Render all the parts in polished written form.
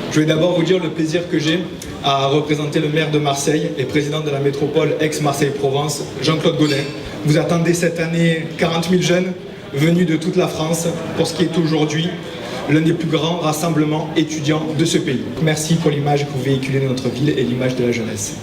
Je voulais d'abord vous dire le plaisir que j'ai à représenter le maire de Marseille et président de la métropole Aix-Marseille-Provence, Jean-Claude Gaudin. Vous attendez cette année 40 000 jeunes venus de toute la France pour ce qui est aujourd'hui l'un des plus grands rassemblements étudiants de ce pays. Merci pour l'image que vous véhiculez de notre ville et l'image de la jeunesse.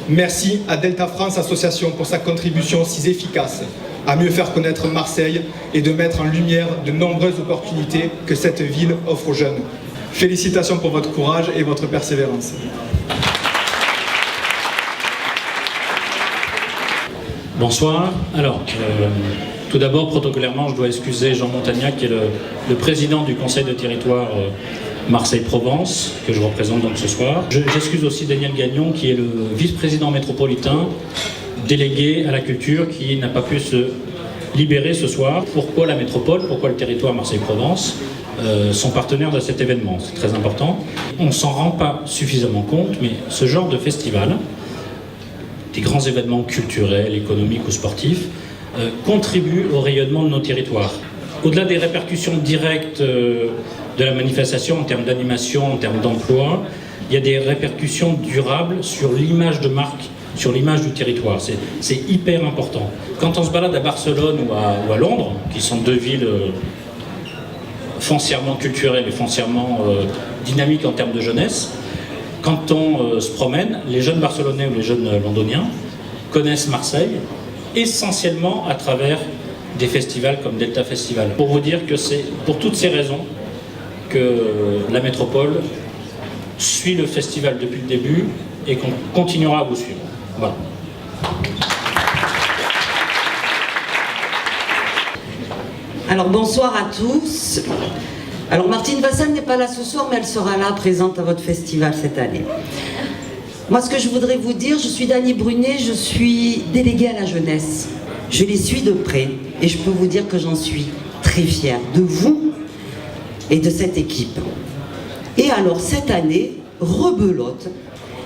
Merci à Delta France Association pour sa contribution si efficace à mieux faire connaître Marseille et de mettre en lumière de nombreuses opportunités que cette ville offre aux jeunes. Félicitations pour votre courage et votre persévérance. Bonsoir. Alors, tout d'abord, protocolairement, je dois excuser Jean Montagnac, qui est le président du conseil de territoire Marseille-Provence, que je représente donc ce soir. J'excuse aussi Daniel Gagnon, qui est le vice-président métropolitain, délégué à la culture, qui n'a pas pu se libérer ce soir. Pourquoi la métropole, pourquoi le territoire Marseille-Provence sont partenaires de cet événement? C'est très important. On ne s'en rend pas suffisamment compte, mais ce genre de festival, des grands événements culturels, économiques ou sportifs, contribuent au rayonnement de nos territoires. Au-delà des répercussions directes de la manifestation en termes d'animation, en termes d'emploi, il y a des répercussions durables sur l'image de marque, sur l'image du territoire. C'est hyper important. Quand on se balade à Barcelone ou à Londres, qui sont deux villes foncièrement culturelles et foncièrement dynamiques en termes de jeunesse, quand on se promène, les jeunes Barcelonais ou les jeunes Londoniens connaissent Marseille essentiellement à travers des festivals comme Delta Festival. Pour vous dire que c'est pour toutes ces raisons que la métropole suit le festival depuis le début et qu'on continuera à vous suivre. Voilà. Alors bonsoir à tous. Alors Martine Vassal n'est pas là ce soir, mais elle sera là, présente à votre festival cette année. Moi, ce que je voudrais vous dire, je suis Dany Brunet, je suis déléguée à la jeunesse. Je les suis de près et je peux vous dire que j'en suis très fière de vous et de cette équipe. Et alors cette année, rebelote,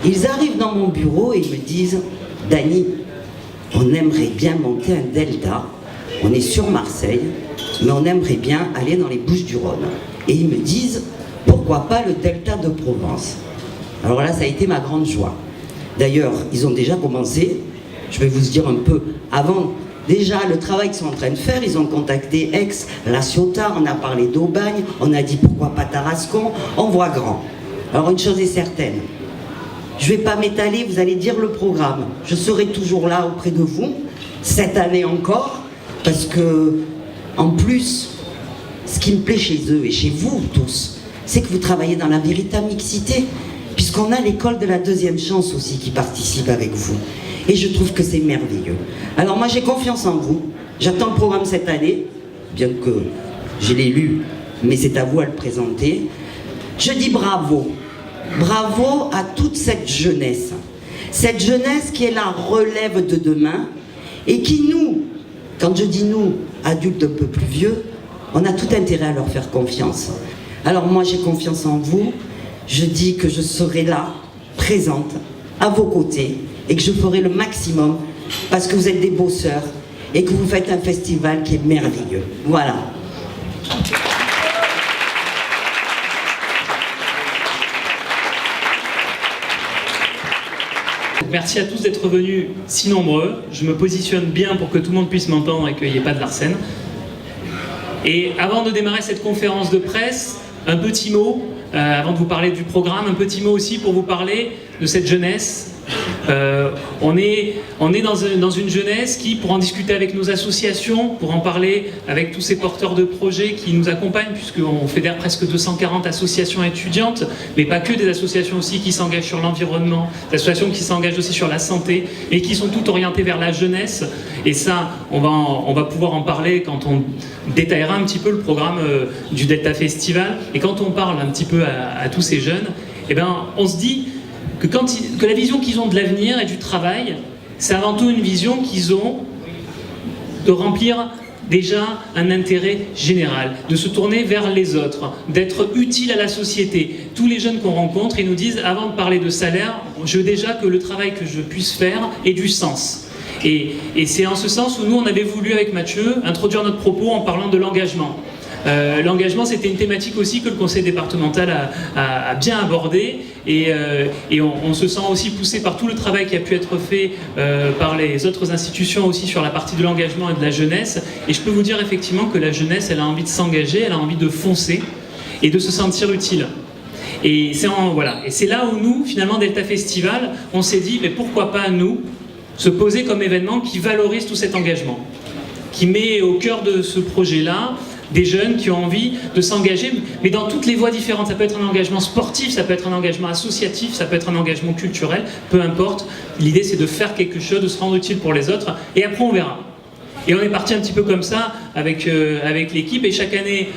ils arrivent dans mon bureau et ils me disent « Dany, on aimerait bien monter un Delta, on est sur Marseille, mais on aimerait bien aller dans les Bouches-du-Rhône. » Et ils me disent « Pourquoi pas le Delta de Provence ?» Alors là, ça a été ma grande joie. D'ailleurs, ils ont déjà commencé, je vais vous dire un peu, avant déjà le travail qu'ils sont en train de faire, ils ont contacté Aix, La Ciotat, on a parlé d'Aubagne, on a dit pourquoi pas Tarascon, on voit grand. Alors une chose est certaine, je ne vais pas m'étaler, vous allez dire le programme. Je serai toujours là auprès de vous, cette année encore, parce que, en plus, ce qui me plaît chez eux et chez vous tous, c'est que vous travaillez dans la véritable mixité, puisqu'on a l'école de la deuxième chance aussi qui participe avec vous. Et je trouve que c'est merveilleux. Alors moi j'ai confiance en vous, j'attends le programme cette année, bien que je l'ai lu, mais c'est à vous à le présenter. Je dis bravo, bravo à toute cette jeunesse qui est la relève de demain, et qui nous, quand je dis nous, adultes un peu plus vieux, on a tout intérêt à leur faire confiance. Alors moi j'ai confiance en vous, je dis que je serai là, présente, à vos côtés, et que je ferai le maximum, parce que vous êtes des bosseurs, et que vous faites un festival qui est merveilleux. Voilà. Merci à tous d'être venus si nombreux. Je me positionne bien pour que tout le monde puisse m'entendre et qu'il n'y ait pas de Larsen. Et avant de démarrer cette conférence de presse, un petit mot, avant de vous parler du programme, un petit mot aussi pour vous parler de cette jeunesse. On est dans une jeunesse qui, pour en discuter avec nos associations, pour en parler avec tous ces porteurs de projets qui nous accompagnent, puisqu'on fédère presque 240 associations étudiantes, mais pas que, des associations aussi qui s'engagent sur l'environnement, des associations qui s'engagent aussi sur la santé, et qui sont toutes orientées vers la jeunesse. Et ça, on va pouvoir en parler quand on détaillera un petit peu le programme du Delta Festival. Et quand on parle un petit peu à tous ces jeunes, eh ben, on se dit que la vision qu'ils ont de l'avenir et du travail, c'est avant tout une vision qu'ils ont de remplir déjà un intérêt général, de se tourner vers les autres, d'être utile à la société. Tous les jeunes qu'on rencontre, ils nous disent, avant de parler de salaire, je veux déjà que le travail que je puisse faire ait du sens. Et c'est en ce sens où nous, on avait voulu, avec Mathieu, introduire notre propos en parlant de l'engagement. L'engagement, c'était une thématique aussi que le conseil départemental a bien abordée, et on se sent aussi poussé par tout le travail qui a pu être fait par les autres institutions aussi sur la partie de l'engagement et de la jeunesse. Et je peux vous dire effectivement que la jeunesse, elle a envie de s'engager, elle a envie de foncer et de se sentir utile. Et c'est là où nous, finalement, Delta Festival, on s'est dit, mais pourquoi pas nous se poser comme événement qui valorise tout cet engagement, qui met au cœur de ce projet-là des jeunes qui ont envie de s'engager, mais dans toutes les voies différentes. Ça peut être un engagement sportif, ça peut être un engagement associatif, ça peut être un engagement culturel, peu importe. L'idée, c'est de faire quelque chose, de se rendre utile pour les autres, et après on verra. Et on est parti un petit peu comme ça avec l'équipe, et chaque année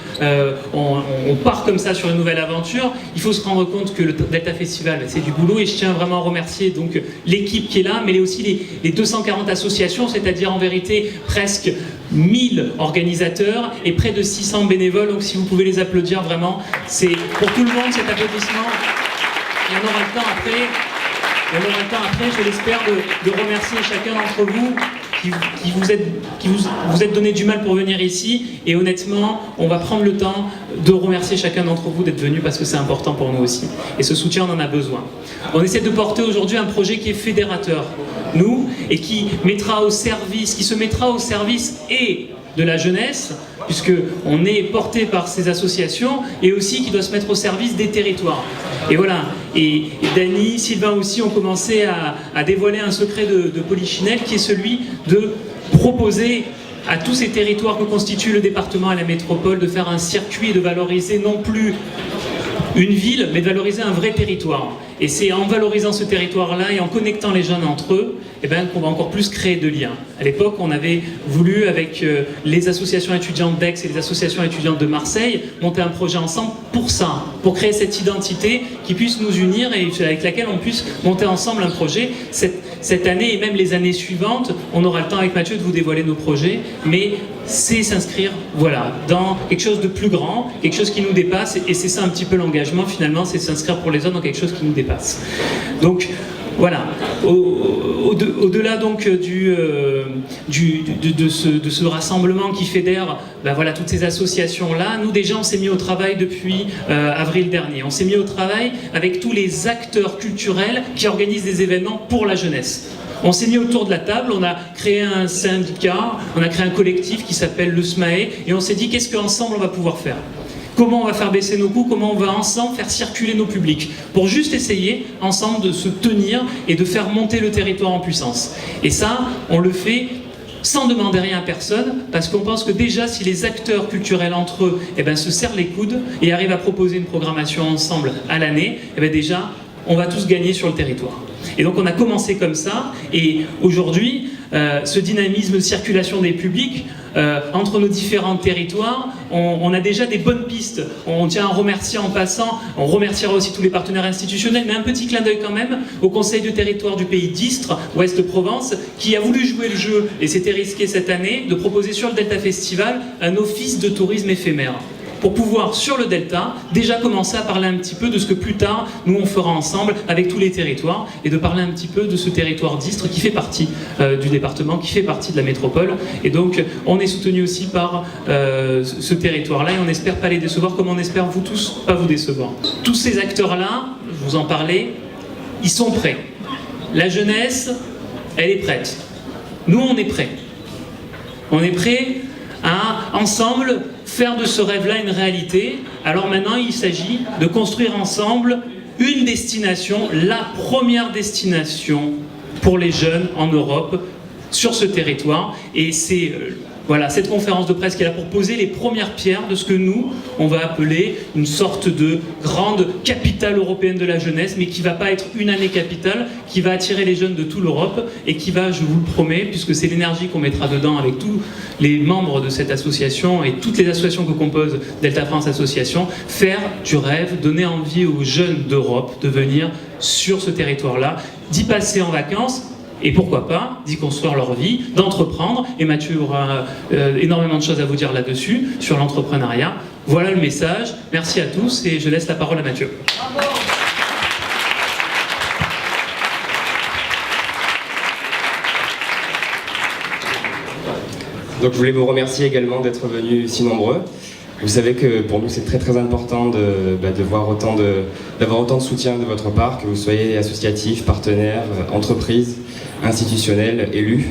on part comme ça sur une nouvelle aventure. Il faut se rendre compte que le Delta Festival, c'est du boulot, et je tiens vraiment à remercier donc l'équipe qui est là, mais aussi les 240 associations, c'est-à-dire en vérité presque 1000 organisateurs et près de 600 bénévoles. Donc si vous pouvez les applaudir, vraiment, c'est pour tout le monde cet applaudissement. Et on aura le temps après, je l'espère, de remercier chacun d'entre vous qui vous êtes donné du mal pour venir ici, et honnêtement, on va prendre le temps de remercier chacun d'entre vous d'être venu, parce que c'est important pour nous aussi. Et ce soutien, on en a besoin. On essaie de porter aujourd'hui un projet qui est fédérateur, nous, et qui se mettra au service et de la jeunesse, puisqu'on est porté par ces associations, et aussi qui doit se mettre au service des territoires. Et voilà, et Dany, Sylvain aussi ont commencé à dévoiler un secret de Polichinelle, qui est celui de proposer à tous ces territoires que constitue le département et la métropole de faire un circuit et de valoriser non plus une ville, mais de valoriser un vrai territoire. Et c'est en valorisant ce territoire-là et en connectant les jeunes entre eux, qu'on va encore plus créer de liens. À l'époque, on avait voulu, avec les associations étudiantes d'Aix et les associations étudiantes de Marseille, monter un projet ensemble pour ça, pour créer cette identité qui puisse nous unir et avec laquelle on puisse monter ensemble un projet. Cette année et même les années suivantes, on aura le temps avec Mathieu de vous dévoiler nos projets, mais c'est s'inscrire dans quelque chose de plus grand, quelque chose qui nous dépasse, et c'est ça un petit peu l'engagement finalement, c'est s'inscrire pour les autres dans quelque chose qui nous dépasse. Donc voilà, au-delà donc de ce rassemblement qui fédère toutes ces associations-là, nous déjà on s'est mis au travail depuis avril dernier. On s'est mis au travail avec tous les acteurs culturels qui organisent des événements pour la jeunesse. On s'est mis autour de la table, on a créé un syndicat, on a créé un collectif qui s'appelle le SMAE, et on s'est dit qu'est-ce qu'ensemble on va pouvoir faire ? Comment on va faire baisser nos coûts, comment on va ensemble faire circuler nos publics, pour juste essayer ensemble de se tenir et de faire monter le territoire en puissance. Et ça, on le fait sans demander rien à personne, parce qu'on pense que déjà si les acteurs culturels entre eux se serrent les coudes et arrivent à proposer une programmation ensemble à l'année, déjà on va tous gagner sur le territoire. Et donc on a commencé comme ça, et aujourd'hui, ce dynamisme de circulation des publics entre nos différents territoires, on a déjà des bonnes pistes. On tient à remercier en passant, on remerciera aussi tous les partenaires institutionnels, mais un petit clin d'œil quand même au Conseil de territoire du pays d'Istres, Ouest-Provence, qui a voulu jouer le jeu, et c'était risqué cette année, de proposer sur le Delta Festival un office de tourisme éphémère, pour pouvoir, sur le Delta, déjà commencer à parler un petit peu de ce que plus tard, nous, on fera ensemble avec tous les territoires, et de parler un petit peu de ce territoire d'Istres qui fait partie du département, qui fait partie de la métropole. Et donc, on est soutenu aussi par ce territoire-là, et on n'espère pas les décevoir, comme on espère vous tous pas vous décevoir. Tous ces acteurs-là, je vous en parlais, ils sont prêts. La jeunesse, elle est prête. Nous, on est prêts. On est prêts à, ensemble, faire de ce rêve-là une réalité. Alors maintenant, il s'agit de construire ensemble une destination, la première destination pour les jeunes en Europe, sur ce territoire. Et c'est cette conférence de presse qui est là pour poser les premières pierres de ce que nous, on va appeler une sorte de grande capitale européenne de la jeunesse, mais qui ne va pas être une année capitale, qui va attirer les jeunes de toute l'Europe, et qui va, je vous le promets, puisque c'est l'énergie qu'on mettra dedans avec tous les membres de cette association et toutes les associations que compose Delta France Association, faire du rêve, donner envie aux jeunes d'Europe de venir sur ce territoire-là, d'y passer en vacances, et pourquoi pas d'y construire leur vie, d'entreprendre. Et Mathieu aura énormément de choses à vous dire là-dessus, sur l'entrepreneuriat. Voilà le message. Merci à tous, et je laisse la parole à Mathieu. Bravo. Donc je voulais vous remercier également d'être venus si nombreux. Vous savez que pour nous c'est très très important d'avoir autant de soutien de votre part, que vous soyez associatif, partenaire, entreprise, institutionnel, élu.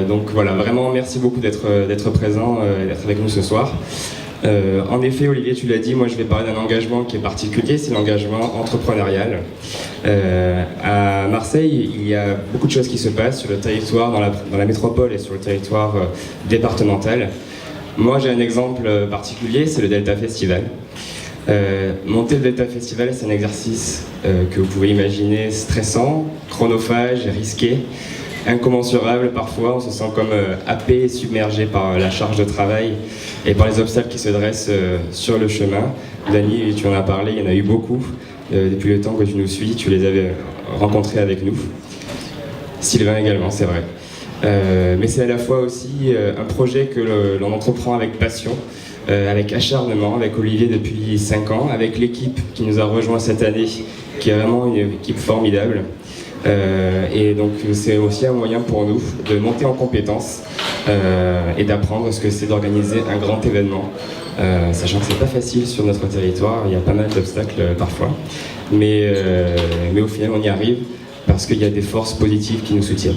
Donc voilà, vraiment merci beaucoup d'être présent et d'être avec nous ce soir. En effet, Olivier, tu l'as dit, moi je vais parler d'un engagement qui est particulier, c'est l'engagement entrepreneurial. À Marseille, il y a beaucoup de choses qui se passent sur le territoire, dans la métropole et sur le territoire départemental. Moi j'ai un exemple particulier, c'est le Delta Festival. Monter le Delta Festival, c'est un exercice que vous pouvez imaginer stressant, chronophage, risqué, incommensurable parfois. On se sent comme happé et submergé par la charge de travail et par les obstacles qui se dressent sur le chemin. Dany, tu en as parlé, il y en a eu beaucoup. Depuis le temps que tu nous suis, tu les avais rencontrés avec nous. Sylvain également, c'est vrai. Mais c'est à la fois aussi un projet que l'on entreprend avec passion, avec acharnement, avec Olivier depuis 5 ans, avec l'équipe qui nous a rejoint cette année, qui est vraiment une équipe formidable. Et donc c'est aussi un moyen pour nous de monter en compétences et d'apprendre ce que c'est d'organiser un grand événement, sachant que c'est pas facile sur notre territoire, il y a pas mal d'obstacles parfois, mais au final on y arrive parce qu'il y a des forces positives qui nous soutiennent.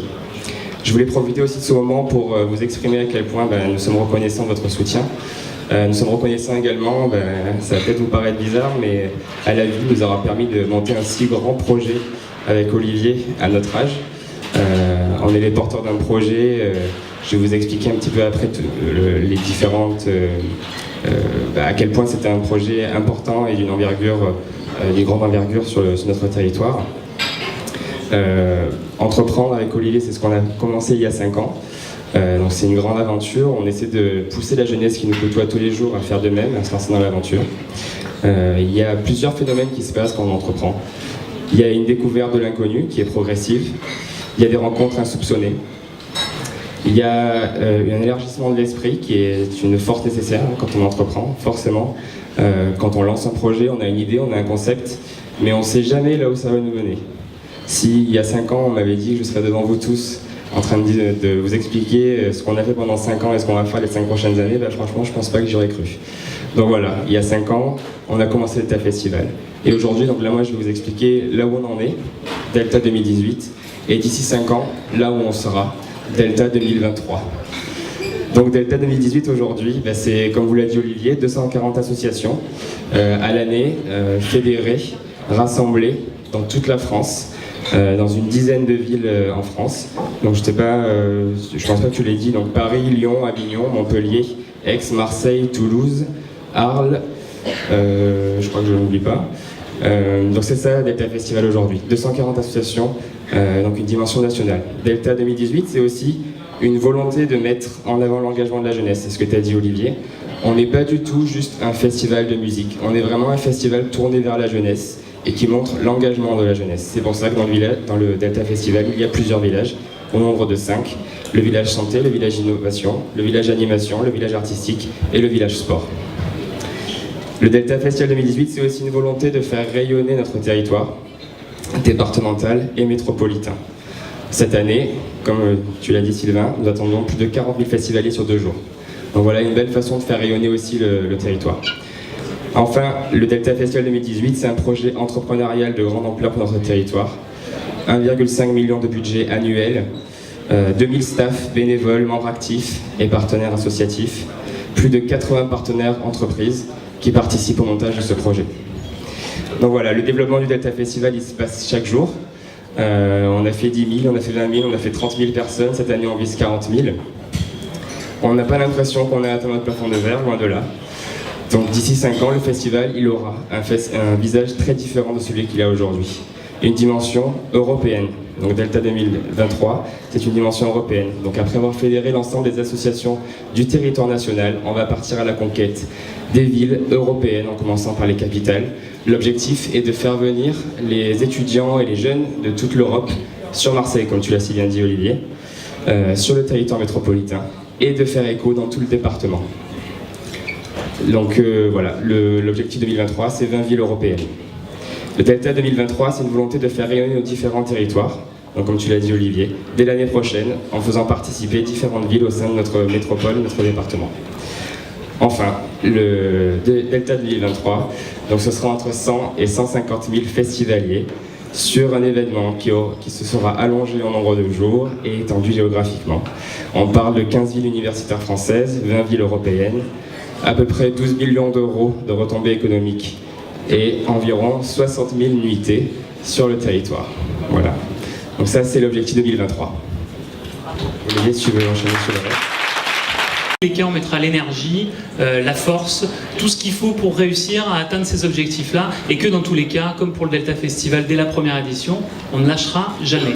Je voulais profiter aussi de ce moment pour vous exprimer à quel point nous sommes reconnaissants de votre soutien. Nous sommes reconnaissants également, ça va peut-être vous paraître bizarre, mais à la vie nous aura permis de monter un si grand projet avec Olivier à notre âge. On est les porteurs d'un projet, je vais vous expliquer un petit peu après les différentes... à quel point c'était un projet important et d'une grande envergure sur notre territoire. Entreprendre avec Olivier, c'est ce qu'on a commencé il y a 5 ans. Donc c'est une grande aventure, on essaie de pousser la jeunesse qui nous côtoie tous les jours à faire de même, à se lancer dans l'aventure. Il y a plusieurs phénomènes qui se passent quand on entreprend. Il y a une découverte de l'inconnu qui est progressive, il y a des rencontres insoupçonnées, il y a un élargissement de l'esprit qui est une force nécessaire quand on entreprend, forcément. Quand on lance un projet, on a une idée, on a un concept, mais on ne sait jamais là où ça va nous mener. Si il y a 5 ans, on m'avait dit que je serais devant vous tous en train de vous expliquer ce qu'on a fait pendant 5 ans et ce qu'on va faire les 5 prochaines années, franchement, je pense pas que j'aurais cru. Donc voilà, il y a 5 ans, on a commencé le Delta Festival. Et aujourd'hui, donc là, moi, je vais vous expliquer là où on en est, Delta 2018, et d'ici 5 ans, là où on sera, Delta 2023. Donc Delta 2018 aujourd'hui, c'est, comme vous l'a dit Olivier, 240 associations à l'année, fédérées, rassemblées dans toute la France. Dans une dizaine de villes en France. Donc je pense pas que tu l'aies dit, donc Paris, Lyon, Avignon, Montpellier, Aix, Marseille, Toulouse, Arles, je crois que je n'oublie pas. Donc c'est ça Delta Festival aujourd'hui, 240 associations, donc une dimension nationale. Delta 2018, c'est aussi une volonté de mettre en avant l'engagement de la jeunesse, c'est ce que tu as dit Olivier. On n'est pas du tout juste un festival de musique, on est vraiment un festival tourné vers la jeunesse et qui montre l'engagement de la jeunesse. C'est pour ça que dans le Delta Festival, il y a plusieurs villages, au nombre de 5. Le village santé, le village innovation, le village animation, le village artistique et le village sport. Le Delta Festival 2018, c'est aussi une volonté de faire rayonner notre territoire départemental et métropolitain. Cette année, comme tu l'as dit Sylvain, nous attendons plus de 40 000 festivaliers sur 2 jours. Donc voilà une belle façon de faire rayonner aussi le territoire. Enfin, le Delta Festival 2018, c'est un projet entrepreneurial de grande ampleur pour notre territoire. 1,5 million de budget annuel, 2000 staff, bénévoles, membres actifs et partenaires associatifs, plus de 80 partenaires entreprises qui participent au montage de ce projet. Donc voilà, le développement du Delta Festival, il se passe chaque jour. On a fait 10 000, on a fait 20 000, on a fait 30 000 personnes, cette année on vise 40 000. On n'a pas l'impression qu'on a atteint notre plafond de verre, loin de là. Donc d'ici 5 ans, le festival, il aura un visage très différent de celui qu'il a aujourd'hui. Une dimension européenne. Donc Delta 2023, c'est une dimension européenne. Donc après avoir fédéré l'ensemble des associations du territoire national, on va partir à la conquête des villes européennes, en commençant par les capitales. L'objectif est de faire venir les étudiants et les jeunes de toute l'Europe sur Marseille, comme tu l'as si bien dit Olivier, sur le territoire métropolitain, et de faire écho dans tout le département. Donc voilà, l'objectif 2023, c'est 20 villes européennes. Le Delta 2023, c'est une volonté de faire rayonner nos différents territoires, donc comme tu l'as dit Olivier, dès l'année prochaine, en faisant participer différentes villes au sein de notre métropole, notre département. Enfin, le Delta 2023, donc ce sera entre 100 et 150 000 festivaliers sur un événement qui se sera allongé en nombre de jours et étendu géographiquement. On parle de 15 villes universitaires françaises, 20 villes européennes, à peu près 12 millions d'euros de retombées économiques et environ 60 000 nuitées sur le territoire. Voilà. Donc ça, c'est l'objectif 2023. Olivier, si tu veux enchaîner sur le reste. Dans tous les cas, on mettra l'énergie, la force, tout ce qu'il faut pour réussir à atteindre ces objectifs-là, et que dans tous les cas, comme pour le Delta Festival dès la première édition, on ne lâchera jamais.